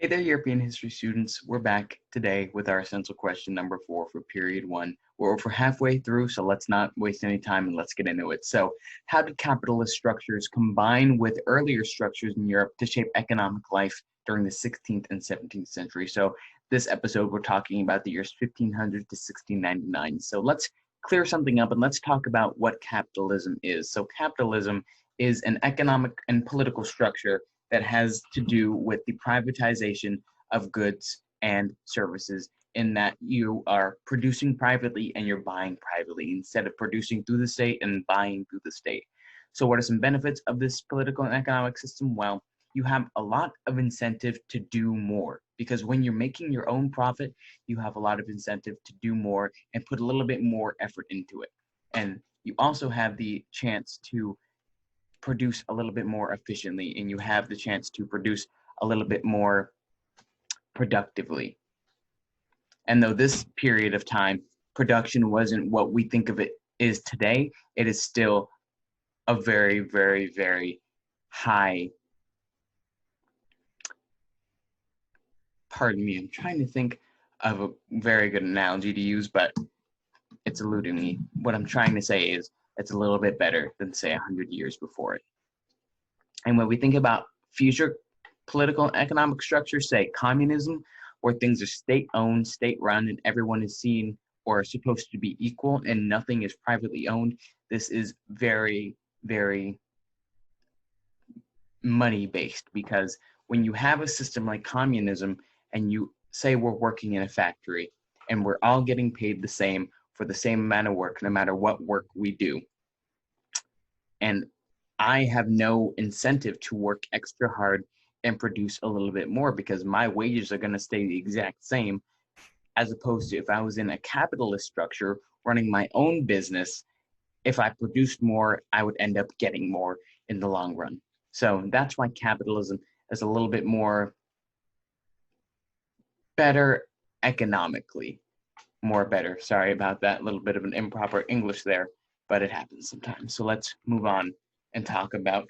Hey there, European history students. We're back today with our essential question number 4 for period 1. We're over halfway through, so let's not waste any time and let's get into it. So, how did capitalist structures combine with earlier structures in Europe to shape economic life during the 16th and 17th century? So, this episode, we're talking about the years 1500 to 1699. So, let's clear something up and let's talk about what capitalism is. So, capitalism is an economic and political structure that has to do with the privatization of goods and services, in that you are producing privately and you're buying privately instead of producing through the state and buying through the state. So what are some benefits of this political and economic system? Well, you have a lot of incentive to do more, because when you're making your own profit, you have a lot of incentive to do more and put a little bit more effort into it. And you also have the chance to produce a little bit more efficiently, and you have the chance to produce a little bit more productively. And though this period of time, production wasn't what we think of it is today, it is still a very, very, very high. Pardon me, I'm trying to think of a very good analogy to use, but it's eluding me. What I'm trying to say is it's a little bit better than, say, 100 years before it. And when we think about future political and economic structures, say communism, where things are state-owned, state-run, and everyone is seen or supposed to be equal and nothing is privately owned, this is very, very money-based, because when you have a system like communism and you say we're working in a factory and we're all getting paid the same for the same amount of work, no matter what work we do, and I have no incentive to work extra hard and produce a little bit more because my wages are going to stay the exact same, as opposed to if I was in a capitalist structure running my own business, if I produced more, I would end up getting more in the long run. So that's why capitalism is a little bit more better economically. More better. Sorry about that. A little bit of an improper English there, but it happens sometimes. So let's move on and talk about,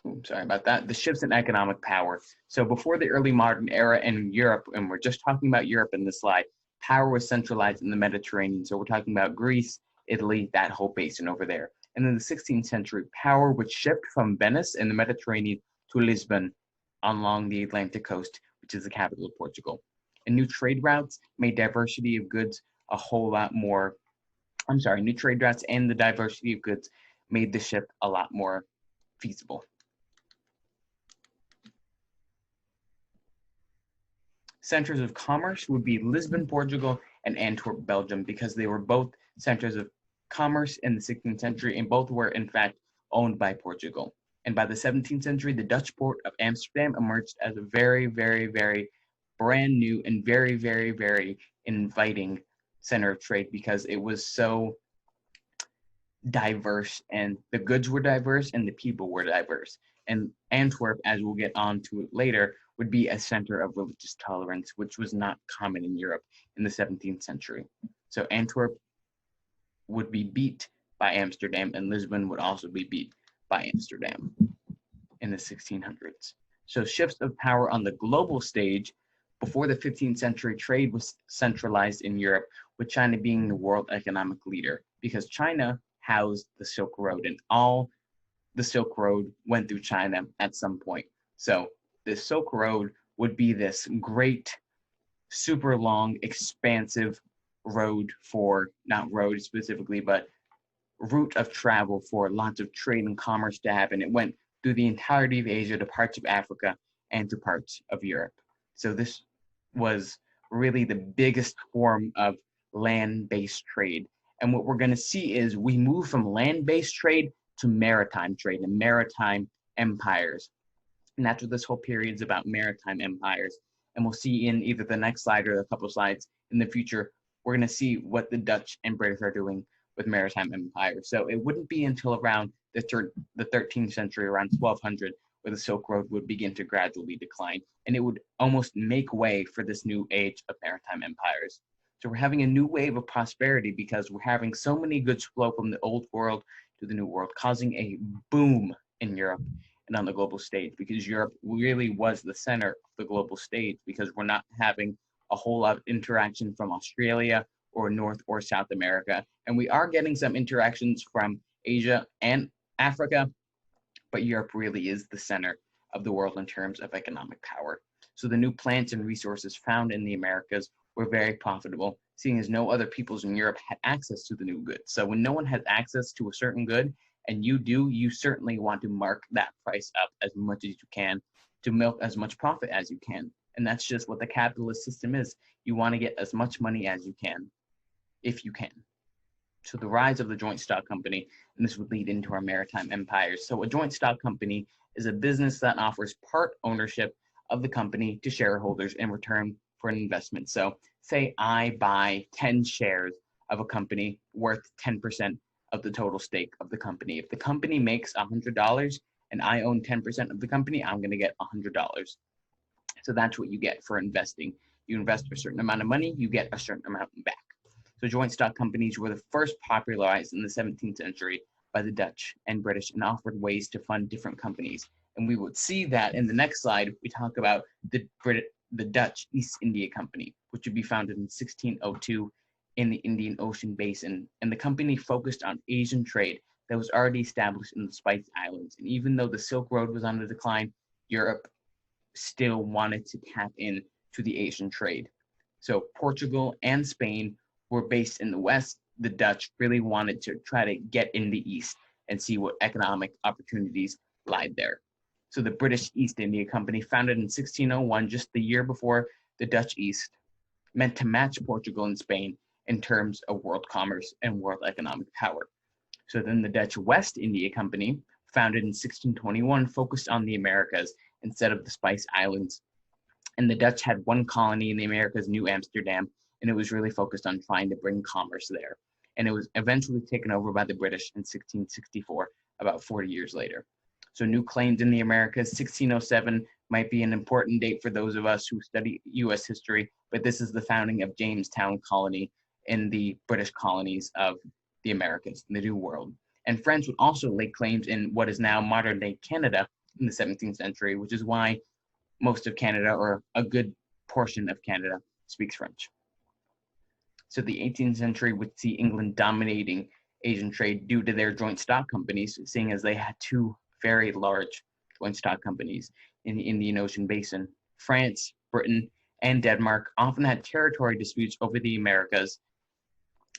the shifts in economic power. So before the early modern era in Europe, and we're just talking about Europe in this slide, power was centralized in the Mediterranean. So we're talking about Greece, Italy, that whole basin over there. And in the 16th century, power would shift from Venice in the Mediterranean to Lisbon along the Atlantic coast, which is the capital of Portugal. And new trade routes made diversity of goods a whole lot more. New trade routes and the diversity of goods made the shift a lot more feasible. Centers of commerce would be Lisbon, Portugal, and Antwerp, Belgium, because they were both centers of commerce in the 16th century, and both were, in fact, owned by Portugal. And by the 17th century, the Dutch port of Amsterdam emerged as a very, very, very brand new and very, very, very inviting center of trade, because it was so diverse, and the goods were diverse and the people were diverse. And Antwerp, as we'll get on to it later, would be a center of religious tolerance, which was not common in Europe in the 17th century. So Antwerp would be beat by Amsterdam, and Lisbon would also be beat by Amsterdam in the 1600s. So shifts of power on the global stage. Before the 15th century, trade was centralized in Europe, with China being the world economic leader, because China housed the Silk Road, and all the Silk Road went through China at some point. So the Silk Road would be this great, super long, expansive road for, not road specifically, but route of travel for lots of trade and commerce to happen. It went through the entirety of Asia to parts of Africa and to parts of Europe. So this was really the biggest form of land-based trade. And what we're going to see is we move from land-based trade to maritime trade and maritime empires. And that's what this whole period is about, maritime empires. And we'll see in either the next slide or a couple of slides in the future, we're going to see what the Dutch and British are doing with maritime empires. So it wouldn't be until around the 13th century, around 1200, where the Silk Road would begin to gradually decline. And it would almost make way for this new age of maritime empires. So we're having a new wave of prosperity because we're having so many goods flow from the old world to the new world, causing a boom in Europe. and on the global stage, because Europe really was the center of the global stage, because we're not having a whole lot of interaction from Australia or North or South America. And we are getting some interactions from Asia and Africa, but Europe really is the center of the world in terms of economic power. So the new plants and resources found in the Americas were very profitable, seeing as no other peoples in Europe had access to the new goods. So when no one has access to a certain good, and you do, you certainly want to mark that price up as much as you can to milk as much profit as you can. And that's just what the capitalist system is. You want to get as much money as you can, if you can. So the rise of the joint stock company, and this would lead into our maritime empires. So a joint stock company is a business that offers part ownership of the company to shareholders in return for an investment. So say I buy 10 shares of a company worth 10% of the total stake of the company. If the company makes $100 and I own 10% of the company, I'm going to get $100. So that's what you get for investing. You invest a certain amount of money, you get a certain amount back. So joint stock companies were the first popularized in the 17th century by the Dutch and British and offered ways to fund different companies. And we would see that in the next slide. We talk about the Dutch East India Company, which would be founded in 1602 in the Indian Ocean Basin. And the company focused on Asian trade that was already established in the Spice Islands. And even though the Silk Road was on the decline, Europe still wanted to tap in to the Asian trade. So Portugal and Spain were based in the West. The Dutch really wanted to try to get in the East and see what economic opportunities lied there. So the British East India Company, founded in 1601, just the year before the Dutch East, meant to match Portugal and Spain in terms of world commerce and world economic power. So then the Dutch West India Company, founded in 1621, focused on the Americas instead of the Spice Islands. And the Dutch had one colony in the Americas, New Amsterdam, and it was really focused on trying to bring commerce there. And it was eventually taken over by the British in 1664, about 40 years later. So new claims in the Americas, 1607 might be an important date for those of us who study U.S. history, but this is the founding of Jamestown Colony in the British colonies of the Americas, in the New World. And France would also lay claims in what is now modern-day Canada in the 17th century, which is why most of Canada, or a good portion of Canada, speaks French. So the 18th century would see England dominating Asian trade due to their joint stock companies, seeing as they had two very large joint stock companies in the Indian Ocean Basin. France, Britain, and Denmark often had territory disputes over the Americas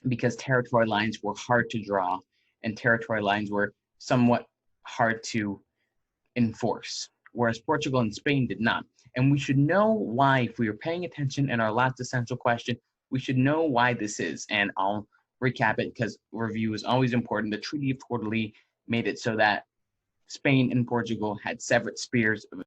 because territory lines were hard to draw and territory lines were somewhat hard to enforce, whereas Portugal and Spain did not. And we should know why, if we are paying attention in our last essential question, we should know why this is. And I'll recap it because review is always important. The Treaty of Tordesillas made it so that Spain and Portugal had separate spheres of.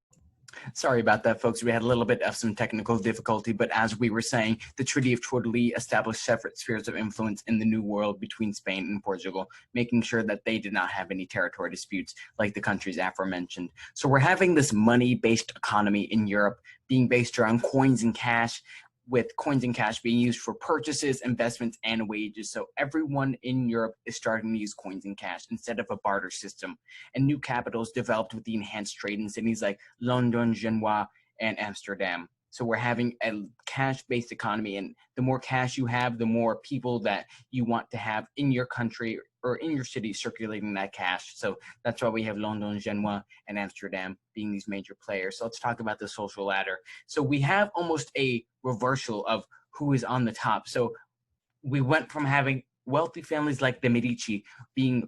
Sorry about that, folks. We had a little bit of some technical difficulty, but as we were saying, the Treaty of Tordesillas established separate spheres of influence in the New World between Spain and Portugal, making sure that they did not have any territory disputes like the countries aforementioned. So we're having this money-based economy in Europe being based around coins and cash, with coins and cash being used for purchases, investments, and wages. So everyone in Europe is starting to use coins and cash instead of a barter system. And new capitals developed with the enhanced trade in cities like London, Genoa, and Amsterdam. So we're having a cash-based economy, and the more cash you have, the more people that you want to have in your country or in your city circulating that cash. So that's why we have London, Genoa, and Amsterdam being these major players. So let's talk about the social ladder. So we have almost a reversal of who is on the top. So we went from having wealthy families like the Medici being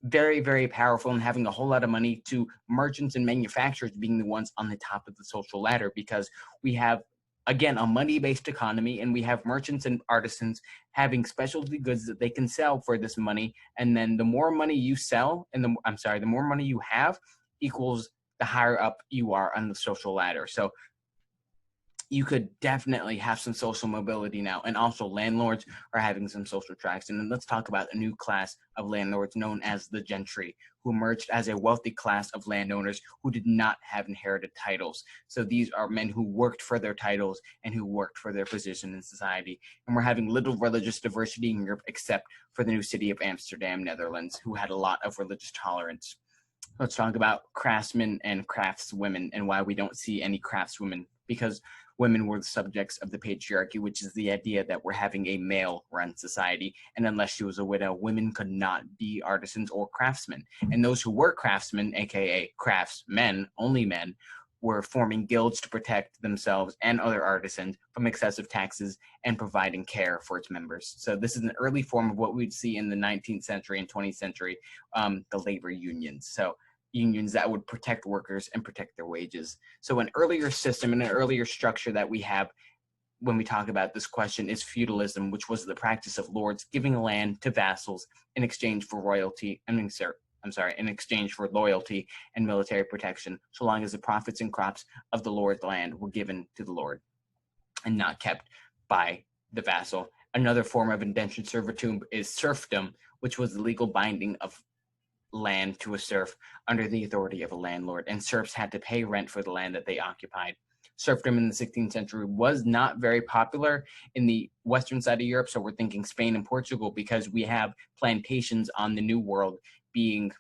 very, very powerful and having a whole lot of money to merchants and manufacturers being the ones on the top of the social ladder, because we have, again, a money-based economy, and we have merchants and artisans having specialty goods that they can sell for this money. And then the more money you sell, and the more money you have equals the higher up you are on the social ladder. So you could definitely have some social mobility now, and also landlords are having some social traction. And let's talk about a new class of landlords known as the gentry, who emerged as a wealthy class of landowners who did not have inherited titles. So these are men who worked for their titles and who worked for their position in society. And we're having little religious diversity in Europe except for the new city of Amsterdam, Netherlands, who had a lot of religious tolerance. Let's talk about craftsmen and craftswomen and why we don't see any craftswomen, because women were the subjects of the patriarchy, which is the idea that we're having a male-run society, and unless she was a widow, women could not be artisans or craftsmen. And those who were craftsmen, aka craftsmen, only men, were forming guilds to protect themselves and other artisans from excessive taxes and providing care for its members. So this is an early form of what we'd see in the 19th century and 20th century, the labor unions. So unions that would protect workers and protect their wages. So an earlier system and an earlier structure that we have when we talk about this question is feudalism, which was the practice of lords giving land to vassals in exchange for royalty, in exchange for loyalty and military protection, so long as the profits and crops of the lord's land were given to the lord and not kept by the vassal. Another form of indentured servitude is serfdom, which was the legal binding of land to a serf under the authority of a landlord, and serfs had to pay rent for the land that they occupied. Serfdom in the 16th century was not very popular in the western side of Europe, so we're thinking Spain and Portugal, because we have plantations on the New World being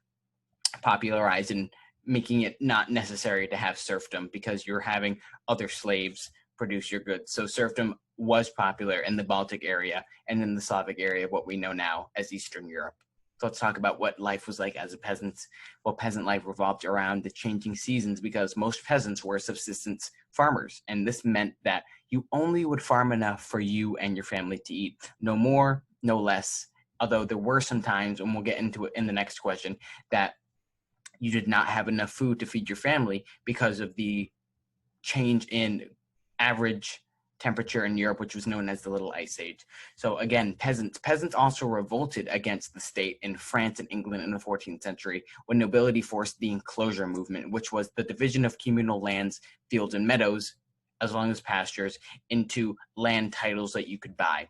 popularized and making it not necessary to have serfdom because you're having other slaves produce your goods. So serfdom was popular in the Baltic area and in the Slavic area, what we know now as Eastern Europe. So let's talk about what life was like as a peasant. Well, peasant life revolved around the changing seasons because most peasants were subsistence farmers. And this meant that you only would farm enough for you and your family to eat. No more, no less. Although there were some times, and we'll get into it in the next question, that you did not have enough food to feed your family because of the change in average temperature in Europe, which was known as the Little Ice Age. So again, peasants also revolted against the state in France and England in the 14th century when nobility forced the enclosure movement, which was the division of communal lands, fields, and meadows, as long as pastures, into land titles that you could buy.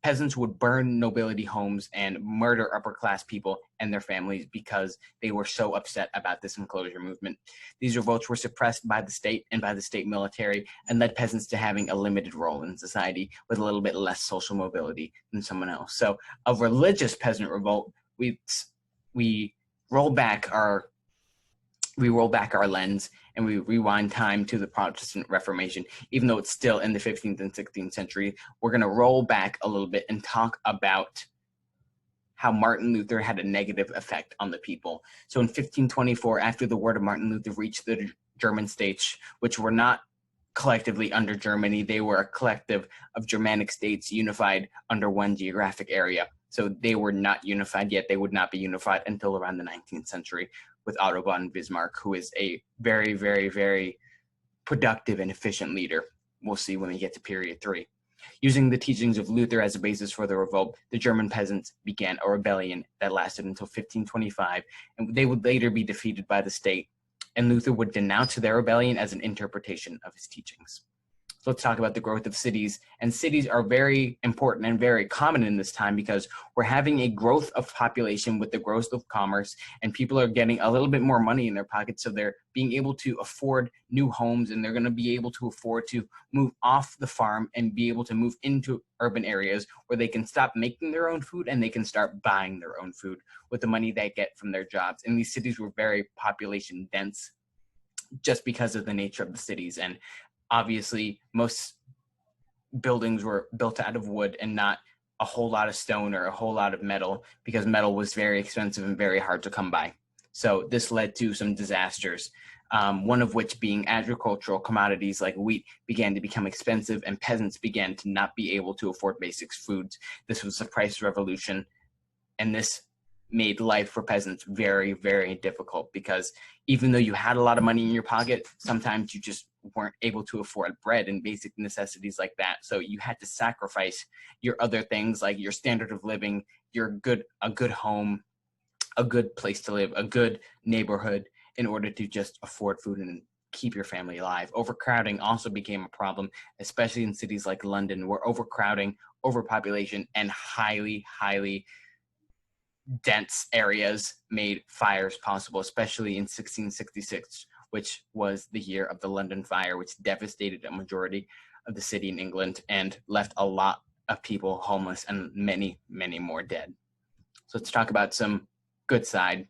Peasants would burn nobility homes and murder upper-class people and their families because they were so upset about this enclosure movement. These revolts were suppressed by the state and by the state military and led peasants to having a limited role in society with a little bit less social mobility than someone else. So a religious peasant revolt, we roll back our lens and we rewind time to the Protestant Reformation, even though it's still in the 15th and 16th century. We're going to roll back a little bit and talk about how Martin Luther had a negative effect on the people. So in 1524, after the word of Martin Luther reached the German states, which were not collectively under Germany, they were a collective of Germanic states unified under one geographic area. So they were not unified yet. They would not be unified until around the 19th century with Otto von Bismarck, who is a very, very, very productive and efficient leader. We'll see when we get to period 3. Using the teachings of Luther as a basis for the revolt, the German peasants began a rebellion that lasted until 1525, and they would later be defeated by the state, and Luther would denounce their rebellion as an interpretation of his teachings. So let's talk about the growth of cities. And cities are very important and very common in this time because we're having a growth of population with the growth of commerce, and people are getting a little bit more money in their pockets. So they're being able to afford new homes, and they're going to be able to afford to move off the farm and be able to move into urban areas where they can stop making their own food and they can start buying their own food with the money they get from their jobs. And these cities were very population dense just because of the nature of the cities. And obviously, most buildings were built out of wood and not a whole lot of stone or a whole lot of metal, because metal was very expensive and very hard to come by. So this led to some disasters, one of which being agricultural commodities like wheat began to become expensive and peasants began to not be able to afford basic foods. This was the price revolution, and this made life for peasants very, very difficult because even though you had a lot of money in your pocket, sometimes you just weren't able to afford bread and basic necessities like that. So you had to sacrifice your other things like your standard of living, a good home, a good place to live, a good neighborhood in order to just afford food and keep your family alive. Overcrowding also became a problem, especially in cities like London, where overcrowding, overpopulation, and highly, highly dense areas made fires possible, especially in 1666, which was the year of the London Fire, which devastated a majority of the city in England and left a lot of people homeless and many, many more dead. So let's talk about some good side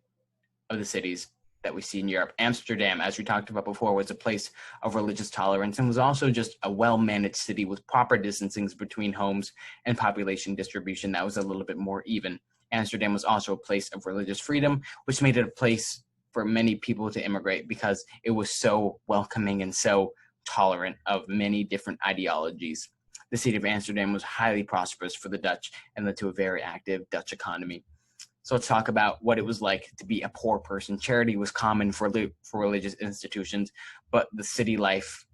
of the cities that we see in Europe. Amsterdam, as we talked about before, was a place of religious tolerance and was also just a well-managed city with proper distancings between homes and population distribution that was a little bit more even. Amsterdam was also a place of religious freedom, which made it a place for many people to immigrate because it was so welcoming and so tolerant of many different ideologies. The city of Amsterdam was highly prosperous for the Dutch and led to a very active Dutch economy. So let's talk about what it was like to be a poor person. Charity was common for religious institutions, but the city life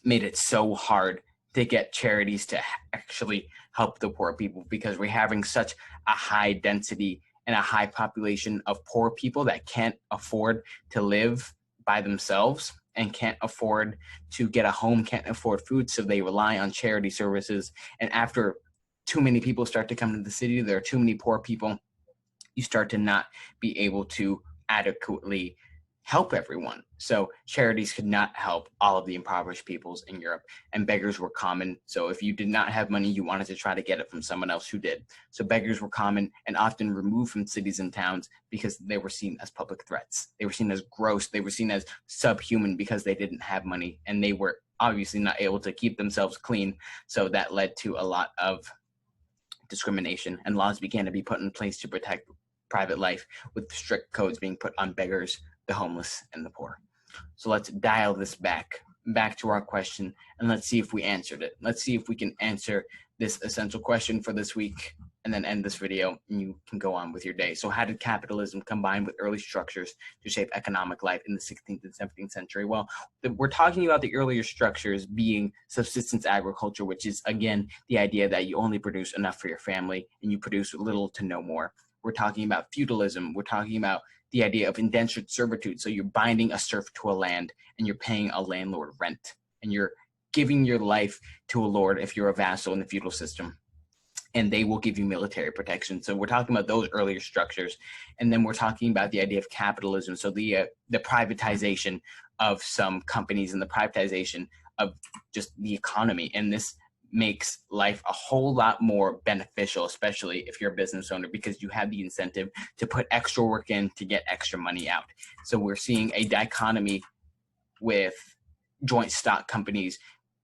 made it so hard to get charities to actually help the poor people because we're having such a high density and a high population of poor people that can't afford to live by themselves and can't afford to get a home, can't afford food, so they rely on charity services. And after too many people start to come to the city, there are too many poor people, you start to not be able to adequately help everyone. So charities could not help all of the impoverished peoples in Europe, and beggars were common. So if you did not have money, you wanted to try to get it from someone else who did. So beggars were common and often removed from cities and towns because they were seen as public threats. They were seen as gross. They were seen as subhuman because they didn't have money, and they were obviously not able to keep themselves clean. So that led to a lot of discrimination, and laws began to be put in place to protect private life, with strict codes being put on beggars, the homeless, and the poor. So let's dial this back to our question, and let's see if we answered it. Let's see if we can answer this essential question for this week, and then end this video, and you can go on with your day. So how did capitalism combine with early structures to shape economic life in the 16th and 17th century? Well, we're talking about the earlier structures being subsistence agriculture, which is, again, the idea that you only produce enough for your family, and you produce little to no more. We're talking about feudalism. We're talking about the idea of indentured servitude. So you're binding a serf to a land and you're paying a landlord rent, and you're giving your life to a lord if you're a vassal in the feudal system, and they will give you military protection. So we're talking about those earlier structures. And then we're talking about the idea of capitalism. So the privatization of some companies and the privatization of just the economy. And this makes life a whole lot more beneficial, especially if you're a business owner, because you have the incentive to put extra work in to get extra money out. So we're seeing a dichotomy with joint stock companies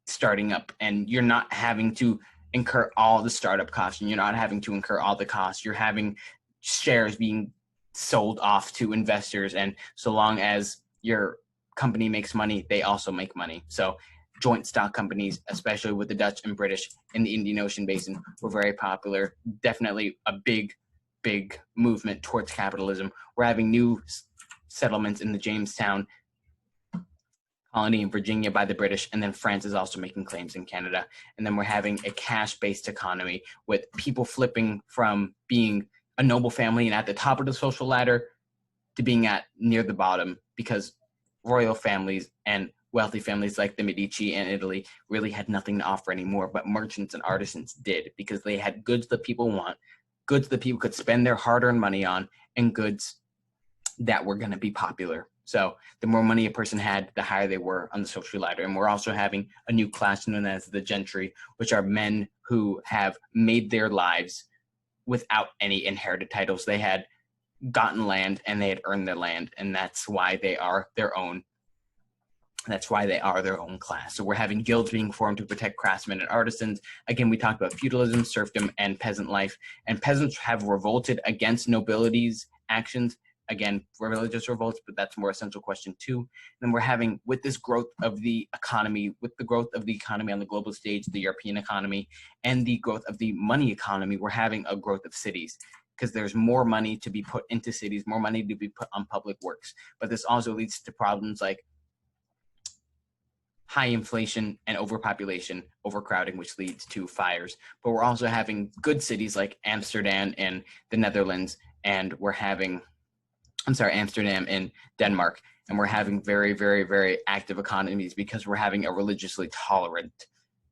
starting up, and you're not having to incur all the startup costs, and you're not having to incur all the costs. You're having shares being sold off to investors, and so long as your company makes money, they also make money. So joint stock companies, especially with the Dutch and British in the Indian Ocean basin, were very popular. Definitely a big movement towards capitalism. We're having new settlements in the Jamestown colony in Virginia by the British, and then France is also making claims in Canada. And then we're having a cash-based economy with people flipping from being a noble family and at the top of the social ladder to being at near the bottom, because royal families and wealthy families like the Medici in Italy really had nothing to offer anymore, but merchants and artisans did, because they had goods that people want, goods that people could spend their hard-earned money on, and goods that were going to be popular. So the more money a person had, the higher they were on the social ladder. And we're also having a new class known as the gentry, which are men who have made their lives without any inherited titles. They had gotten land and they had earned their land, and that's why they are their own. That's why they are their own class. So we're having guilds being formed to protect craftsmen and artisans. Again, we talked about feudalism, serfdom, and peasant life. And peasants have revolted against nobility's actions. Again, religious revolts, but that's a more essential question too. And then we're having, with this growth of the economy, with the growth of the economy on the global stage, the European economy, and the growth of the money economy, we're having a growth of cities, because there's more money to be put into cities, more money to be put on public works. But this also leads to problems like high inflation and overpopulation, overcrowding, which leads to fires. But we're also having good cities like Amsterdam in the Netherlands, and we're having Amsterdam in Denmark, and we're having very active economies because we're having a religiously tolerant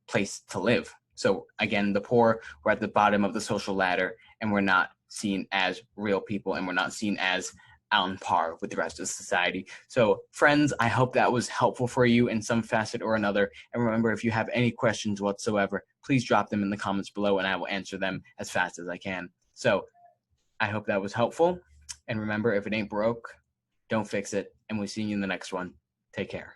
place to live. So again, the poor were at the bottom of the social ladder, and we're not seen as real people, and we're not seen as on par with the rest of society. So friends, I hope that was helpful for you in some facet or another. And remember, if you have any questions whatsoever, please drop them in the comments below, and I will answer them as fast as I can. So I hope that was helpful. And remember, if it ain't broke, don't fix it, and we'll see you in the next one. Take care.